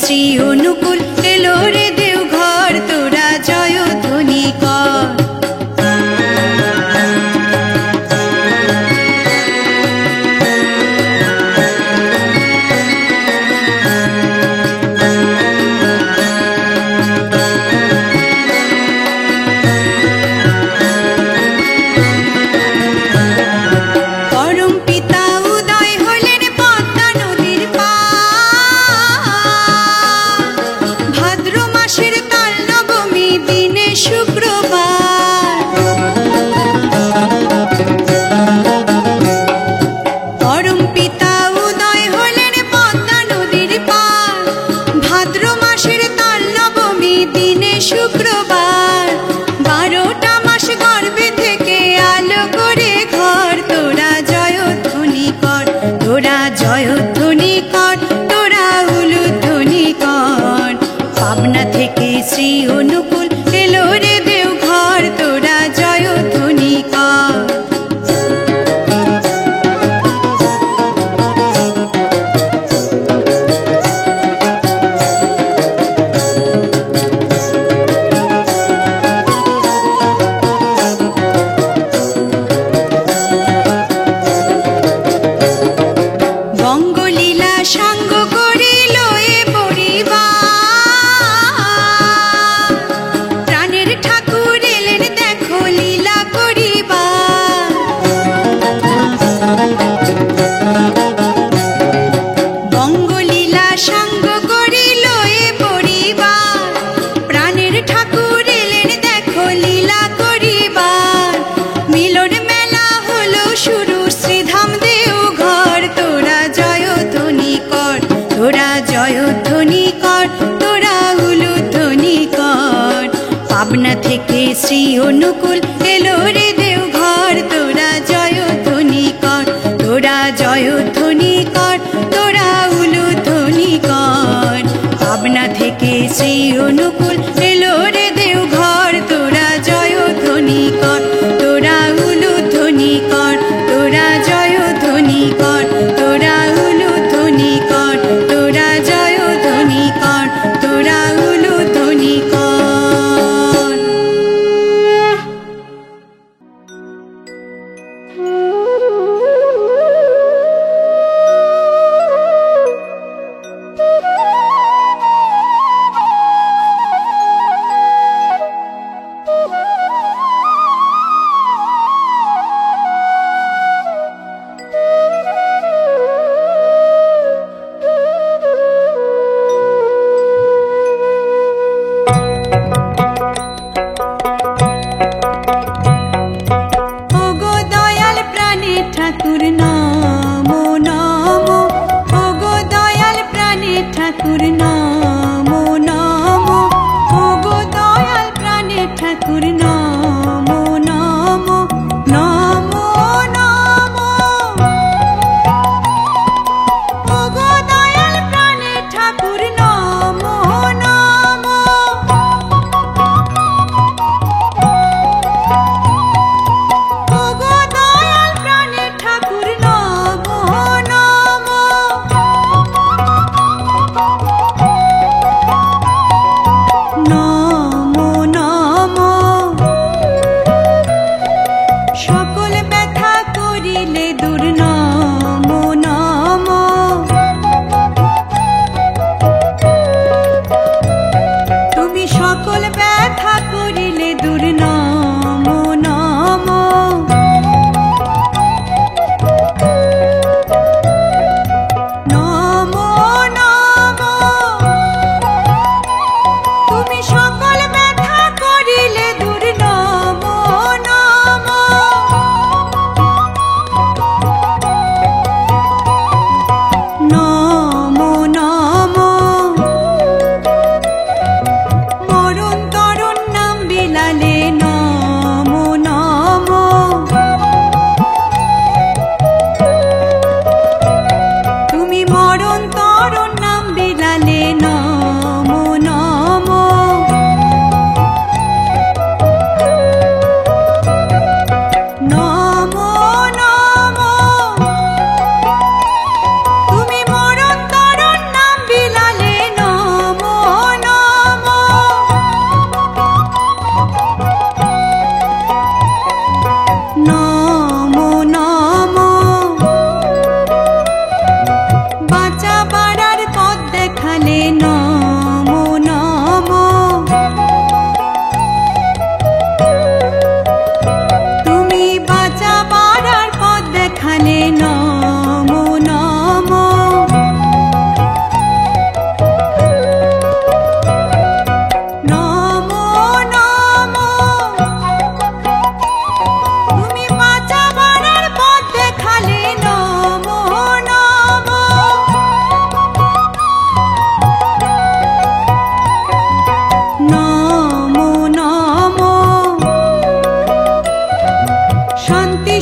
শ্রী অনুকূল এলো রে দেওঘর, তোরা জয়ধ্বনি কর। জয়ধ্বনি কর, তোরা উলুধ্বনি কর। পাবনা থেকে শ্রী অনুকূল এলো রে দেওঘর, তোরা জয়ধ্বনি কর। জয়ধ্বনি কর, তোরা উলুধ্বনি কর। পাবনা থেকে শ্রী অনুকূল এলো রে দেওঘর, তোরা জয়ধ্বনি কর, তোরা জয়ধ্বনি কর, তোরা উলুধ্বনি কর। পাবনা থেকে শ্রী অনুকূল এলো রে দেওঘর, তোরা জয়ধ্বনি কর, তোরা উলুধ্বনি কর, তোরা জয়ধ্বনি কর, তোরা উলুধ্বনি কর, তোরা জয়ধ্বনি কর, তোরা উলুধ্বনি কর।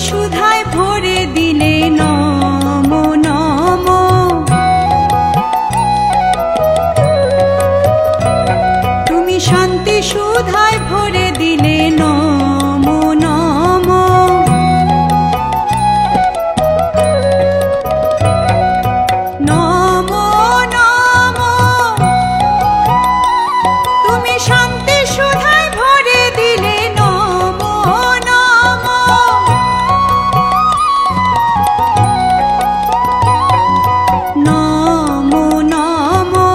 সুধায় ভরে দিলে নমো নমো। তুমি শান্তি সুধায় ভরে দিলে নমো নমো। নমো নমো। তুমি শান্তি সুধায় ভরে দিলে নমো নমো। নমো নমো।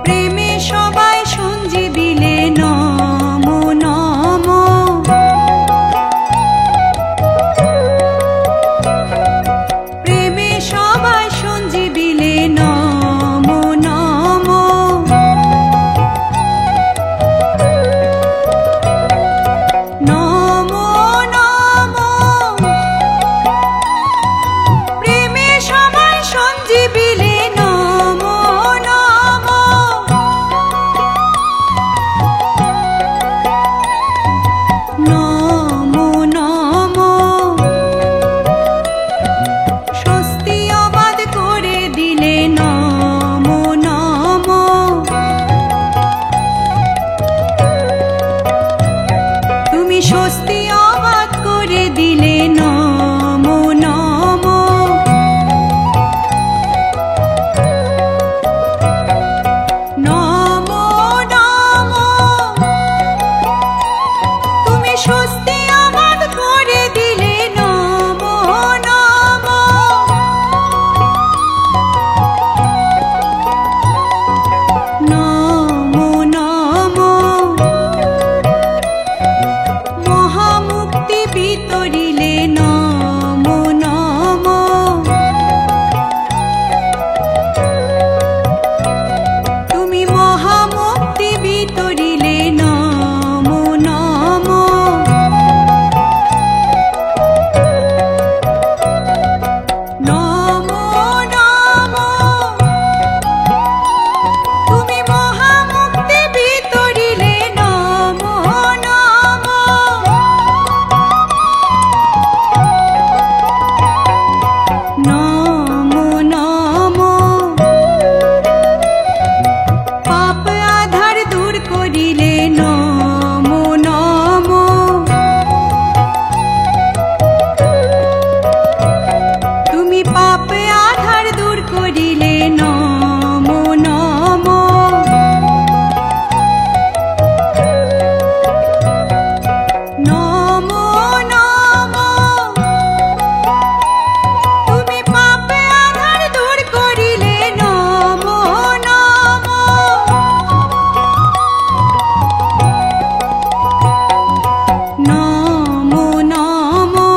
প্রেমে সবাই সঞ্জীবিলে নমো নমো। প্রেমে সবাই সঞ্জীবিলে নমো নমো। নমো নমো। প্রেমে সবাই সঞ্জীবিলে নমো নমো। নমো নমো। স্বস্তি অবাধ করে দিলে নমো নমো। তুমি স্বস্তি অবাধ করে দিলে নমো নমো। নমো নমো। তুমি স্বস্তি অবাধ করে দিলে নমো নমো। নমো নমো। মহামুক্তি বিতরিলে নমো নমো। তুমি মহামুক্তি বিতরিলে নমো নমো। নমো নমো। তুমি মহামুক্তি বিতরিলে নমো নমো। নমো নমো। পাপ আধার দূর করিলে নমো নমো। তুমি পাপ আধার দূর করিলে নমো নমো। নমো নমো। তুমি পাপ আধার দূর করিলে নমো নমো। নমো নমো।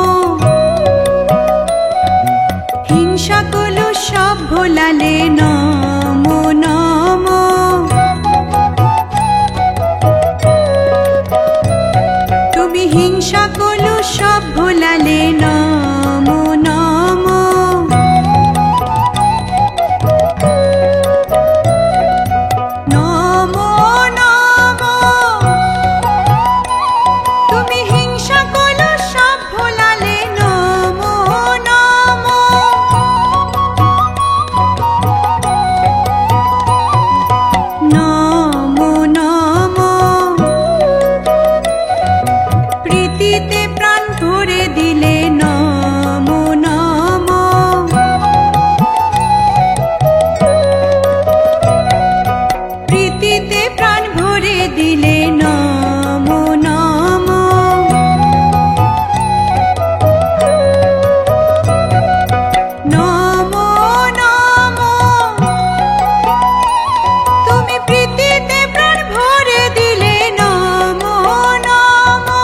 হিংসা কলুষ সব ভোলালে নমো নমো। তুমি হিংসা কলুষ সব ভোলালে নমো নমো। নমো নমো। তুমি হিংসা কলুষ সব ভোলালে নমো নমো। নমো নমো। প্রীতিতে প্রাণ ভরে দিলে নমো নমো। প্রীতিতে প্রাণ ভরে দিলে নমো নমো। নমো নমো। তুমি প্রীতিতে প্রাণ ভরে দিলে নমো নমো।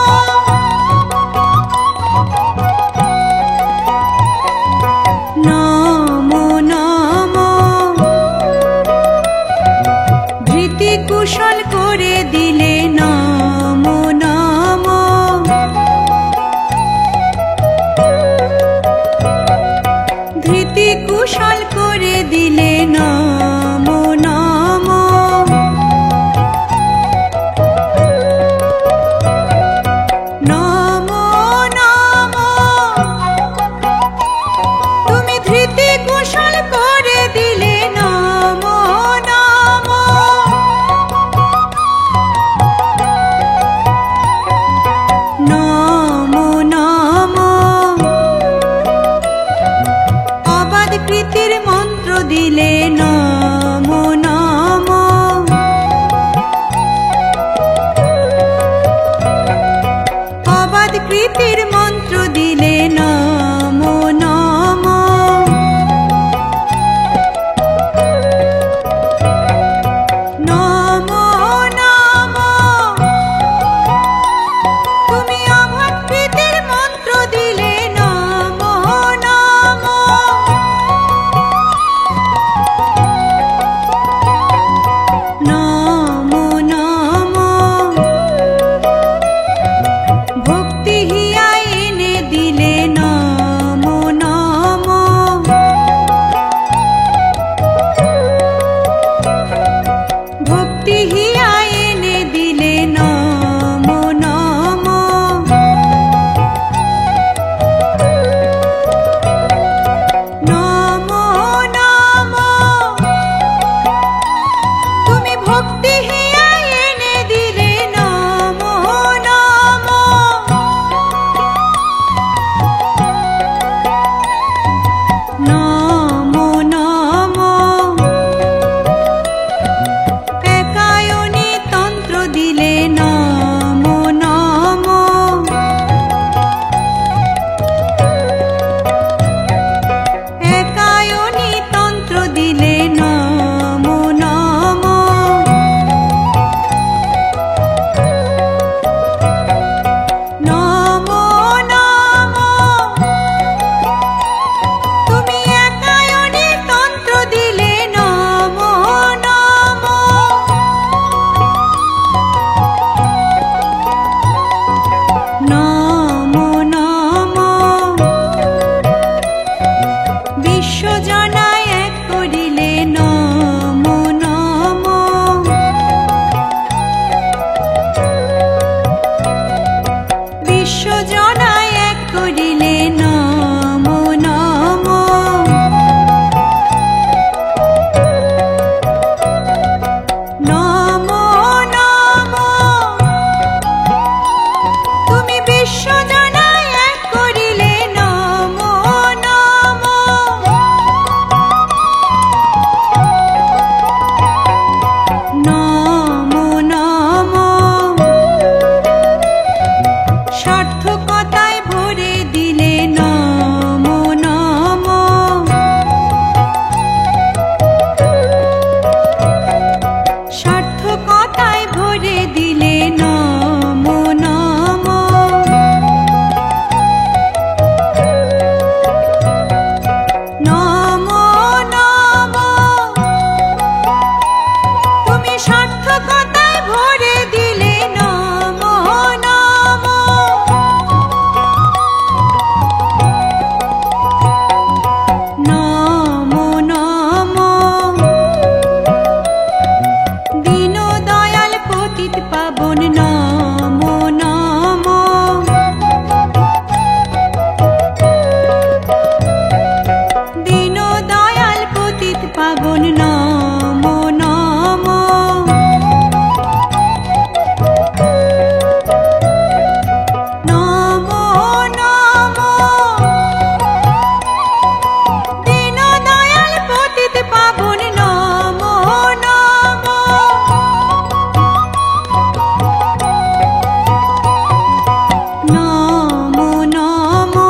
নমো নমো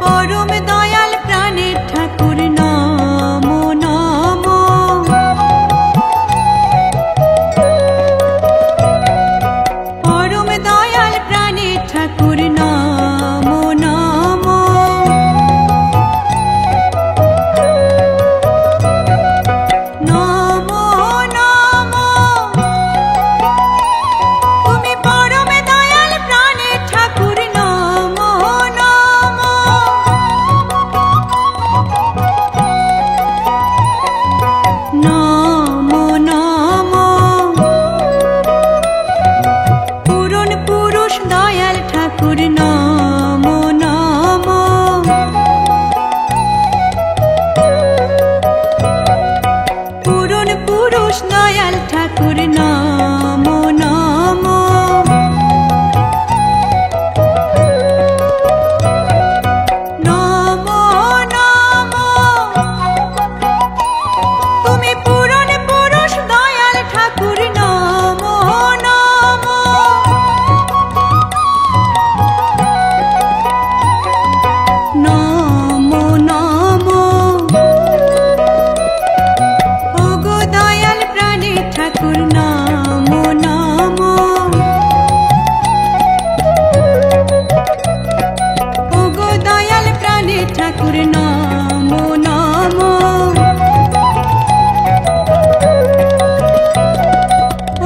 পরম দয়াল প্রাণের ঠাকুর নমো নমো পরম দয়াল প্রাণের ঠাকুর নমো নমো নমো নমো তুমি পরম দয়াল প্রাণের ঠাকুর নমো নমো নমো নমো পূরণ পুরুষ দয়াল ঠাকুর নমো নমো পূরণ পুরুষ দয়াল ঠাকুর নমো নমো নমো নমো তুমি পূরণ পুরুষ দয়াল ঠাকুর নমো নমো নমো নমো ওগো দয়াল প্রাণের ঠাকুর নমো নমো ওগো দয়াল প্রাণের ঠাকুর নমো নমো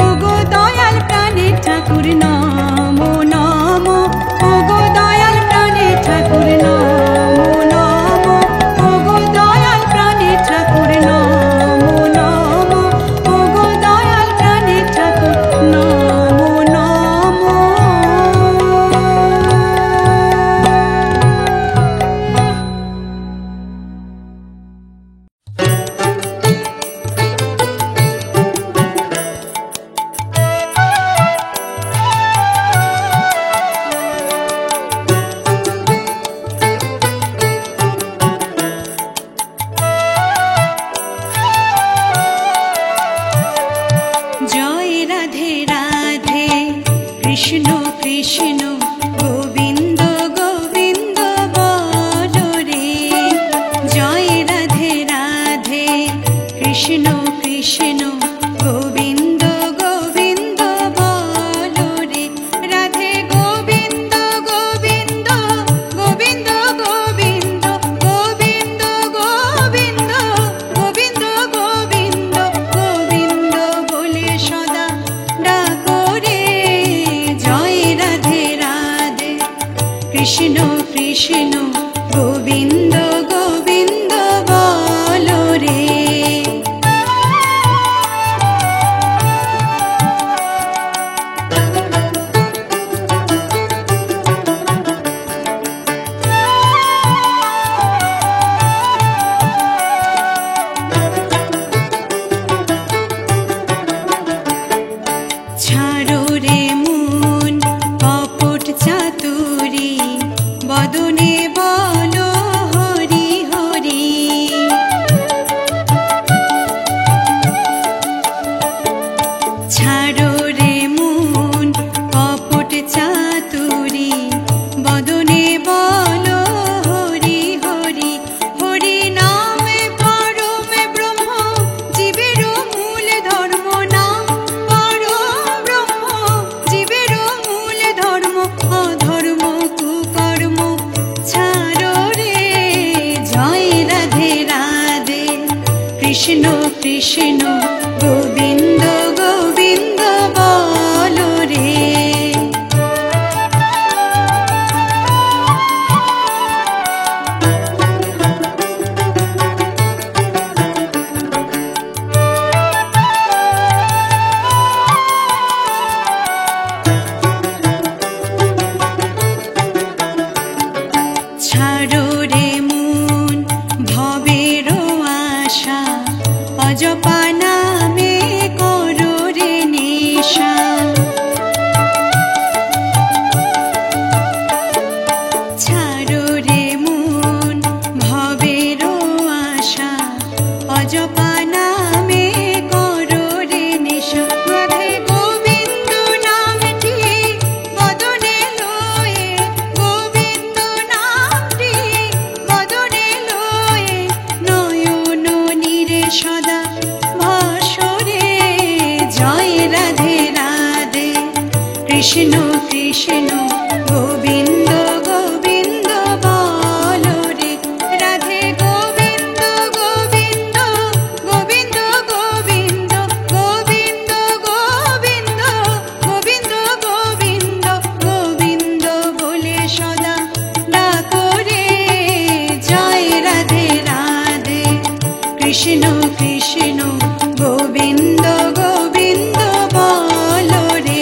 ওগো দয়াল প্রাণের ঠাকুর নমো নমো ওগো দয়াল প্রাণের ঠাকুর নমো নমো ওগো দয়াল প্রাণের ঠাকুর নমো নমো ওগো দয়াল প্রাণের ঠাকুর নমো নমো জয় রাধে রাধে কৃষ্ণ কৃষ্ণ গোবিন্দ গোবিন্দ বলো রে জয় রাধে রাধে কৃষ্ণ কৃষ্ণ গোবিন্দ গোবিন্দ বলো রে রাধে গোবিন্দ গোবিন্দ গোবিন্দ গোবিন্দ গোবিন্দ গোবিন্দ গোবিন্দ গোবিন্দ গোবিন্দ বলে সদা ডাকো রে জয় রাধে রাধে কৃষ্ণ কৃষ্ণ গোবিন্দ গোবিন্দ বলো রে ছাড়ো রে মন কপট চাতুরি বদনে বলো হরি হরি ছাড়ো রে মন কপট চাতুরি বদনে বলো হরি হরি হরি নামে পরমে ব্রহ্ম জীবের মূল ধর্ম নাম পরম ব্রহ্ম জীবের মূল ধর্ম অধর্ম কৃষ্ণ কৃষ্ণ গোবিন্দ গোবিন্দ বলো রে রাধে গোবিন্দ গোবিন্দ গোবিন্দ গোবিন্দ গোবিন্দ গোবিন্দ গোবিন্দ গোবিন্দ গোবিন্দ বলে সদা ডাকো রে জয় রাধে রাধে কৃষ্ণ কৃষ্ণ গোবিন্দ গোবিন্দ বলো রে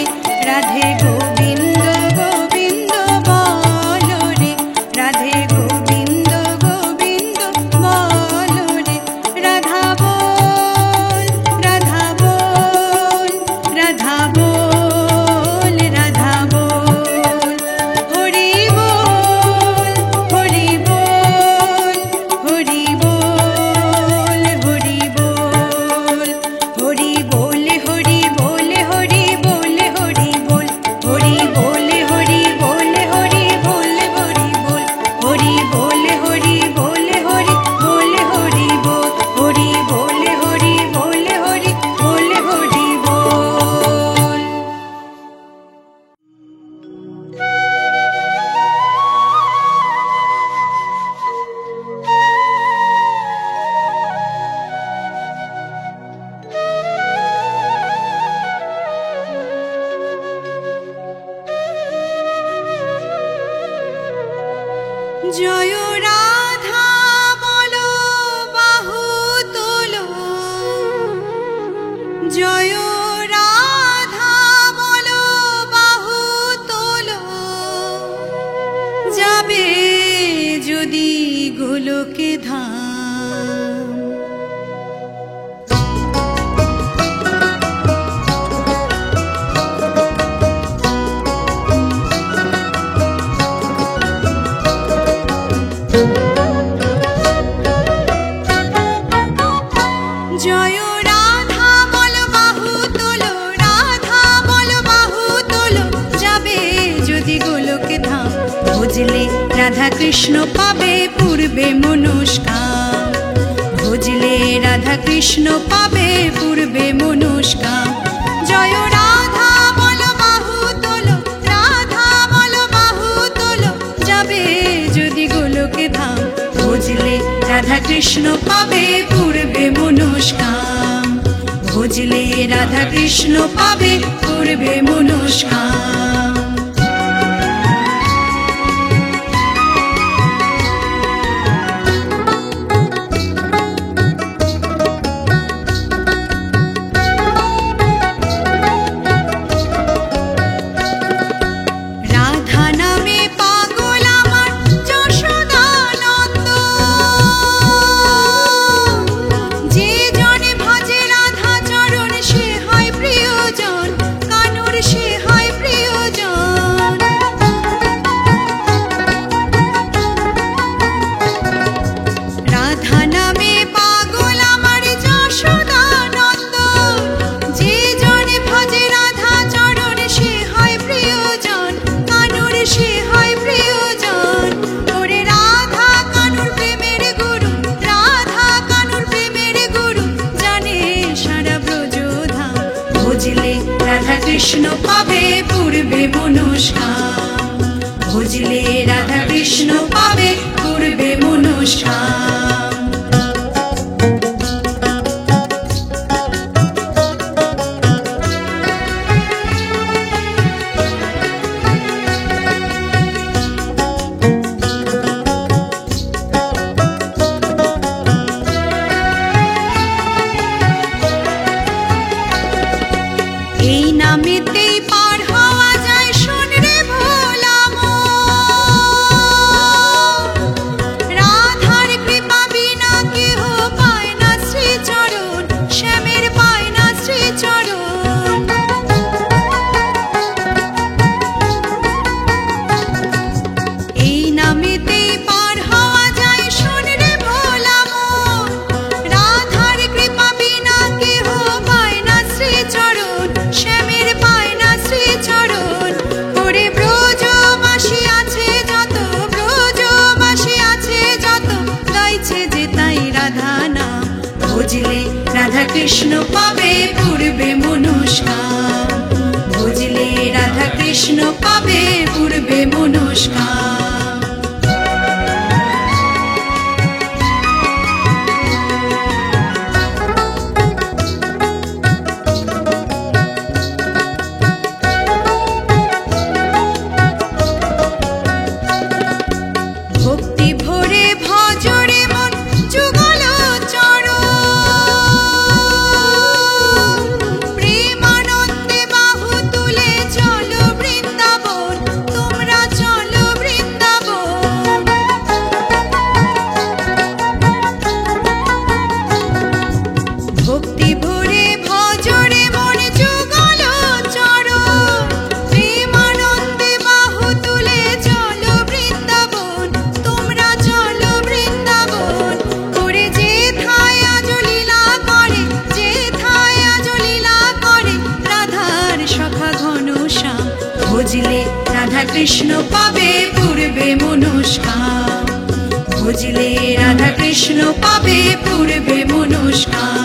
রাধে গোবিন্দ গোবিন্দ বলো রে রাধে গোবিন্দ গোবিন্দ বলো রে রাধা বল রাধা বল রাধা বল রাধা বল হরি বল হরি বল হরি বল হরি বল হরি বলে হরি বলে হরি বলে হরি বল হরি বলে হরি বলে হরি বলে হরি বল হরি বলে হরি বলে হরি বলে হরি বল হরি বলে হরি বলে হরি বলে হরি বল। জয় রাধা বলো বাহু তোলো জয় রাধা বলো বাহু তোলো যাবে যদি গোলকে ধাম জয় রাধা বলো বাহু তোলো রাধা বলো বাহু তোলো যাবে যদি গোলকে ধাম বুঝলে রাধা কৃষ্ণ পাবে পূর্বে মনস্কাম বুঝলে রাধা কৃষ্ণ পাবে পূর্বে মনস্কাম জয় রাধা বলো বাহু তোলো রাধা বলো বাহু তোলো যাবে যদি গোলকে ধাম বুঝলে রাধা কৃষ্ণ পাবে পূর্বে মনস্কাম বুঝলে রাধা কৃষ্ণ পাবে পূর্বে মনস্কাম। রাধা নামে পাগল আমার যশোদানন্দ যে জনে ভজে রাধা চরণ সে হয় প্রিয়জন কানুর সে হয় প্রিয়জন রাধা নামে পাগল আমার যশোদানন্দ যে জনে ভজে রাধা চরণ সে হয় প্রিয়জন কানুর সে হয় প্রিয়জন ওরে রাধা কানুর প্রেমের গুরু রাধা কানুর প্রেমের গুরু জানে সারা ব্রজধাম বুঝলে রাধা কৃষ্ণ পাবে পূর্বে মনস্কাম বুঝলে রাধা কৃষ্ণ পাবে পূর্বে মনস্কাম। এই নামেতেই পার হওয়া যায় শোন রে ভোলা মন কৃষ্ণ পাবে পূর্বে মনস্কাম। ভক্তি ভরে ভজরে মন যুগল চরণ, প্রেমানন্দে বাহু তুলে চলো বৃন্দাবন, তোমরা চলো বৃন্দাবন। ভক্তি ভরে ভজরে মন যুগল চরণ, প্রেমানন্দে বাহু তুলে চলো বৃন্দাবন, তোমরা চলো বৃন্দাবন। করে যেথায় আজ লীলা করে, যেথায় আজ লীলা করে রাধার সখা ঘনশ্যাম, ভজলে রাধা কৃষ্ণ পাবে পূর্বে মনস্কাম, ভজলে রাধা কৃষ্ণ পাবে পূর্বে মনস্কাম।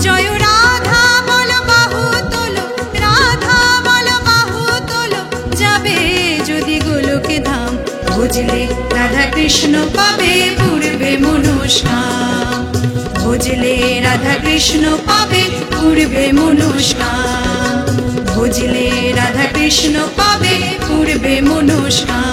জয় রাধা বল বাহু তোলো, রাধা বল বাহু তোলো, যাবে যদি গোলকে ধাম, ভজলে রাধা কৃষ্ণ পাবে পূর্বে মনস্কাম, ভজলে রাধা কৃষ্ণ পাবে পূর্বে মনস্কাম, ভজলে রাধা কৃষ্ণ পাবে পূর্বে মনস্কাম।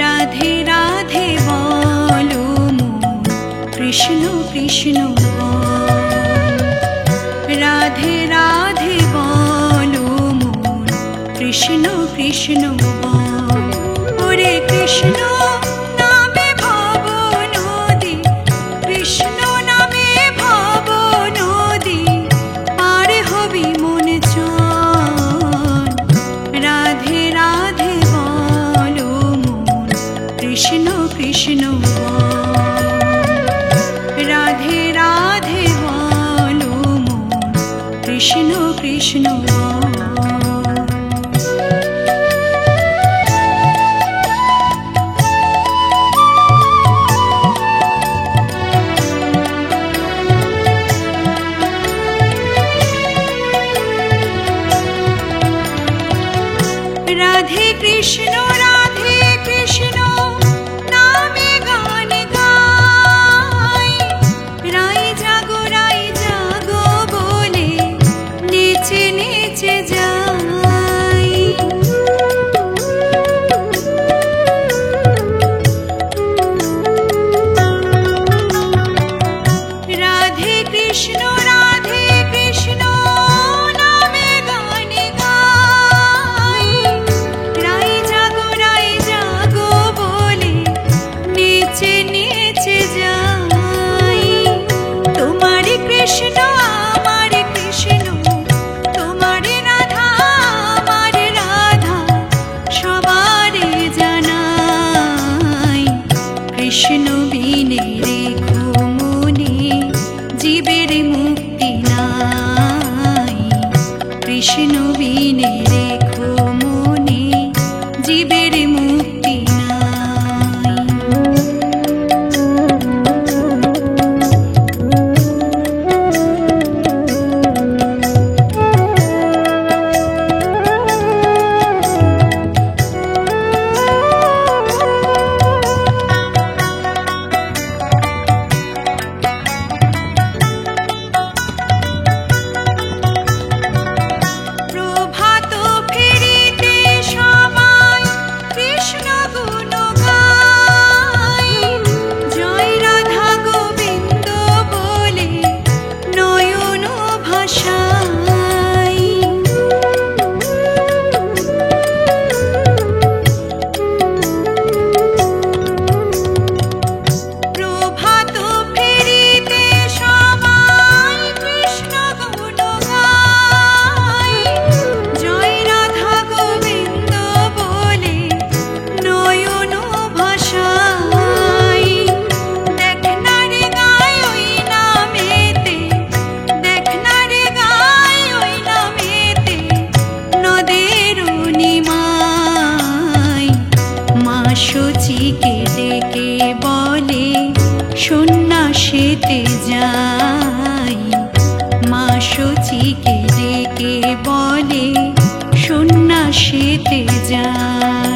রাধে রাধে বলো মন কৃষ্ণ কৃষ্ণ বল, রাধে রাধে বলো মন কৃষ্ণ কৃষ্ণ বল। ওরে কৃষ্ণ নামে ভব নদী, কৃষ্ণ নামে ভব নদী, পার হবি মন চল। রাধে রাধে বলো মন কৃষ্ণ কৃষ্ণ বল, রাধে রাধে বলো মন কৃষ্ণ কৃষ্ণ বল। রাধে কৃষ্ণ রাধে কৃষ্ণ নামে গান গাই, রাই জাগো বলে নেচে নেচে যাই। রাধে কৃষ্ণ রাধে কৃষ্ণ নামে গান গাই, রাই জাগো বলে নেচে নেচে যাই। তোমার কৃষ্ণ আমার কৃষ্ণ, তোমার রাধা আমার রাধা, সবারে জানাই। কৃষ্ণ বিনে রেখো মনে জীবের মুক্তি নাই, কৃষ্ণ বিনে রেখো মনে জীবের মুক্তি নাই। সচিকে ডেকে বলে সন্ন্যাসেতে যাই। মা সচিকে ডেকে বলে সন্ন্যাসেতে যাই।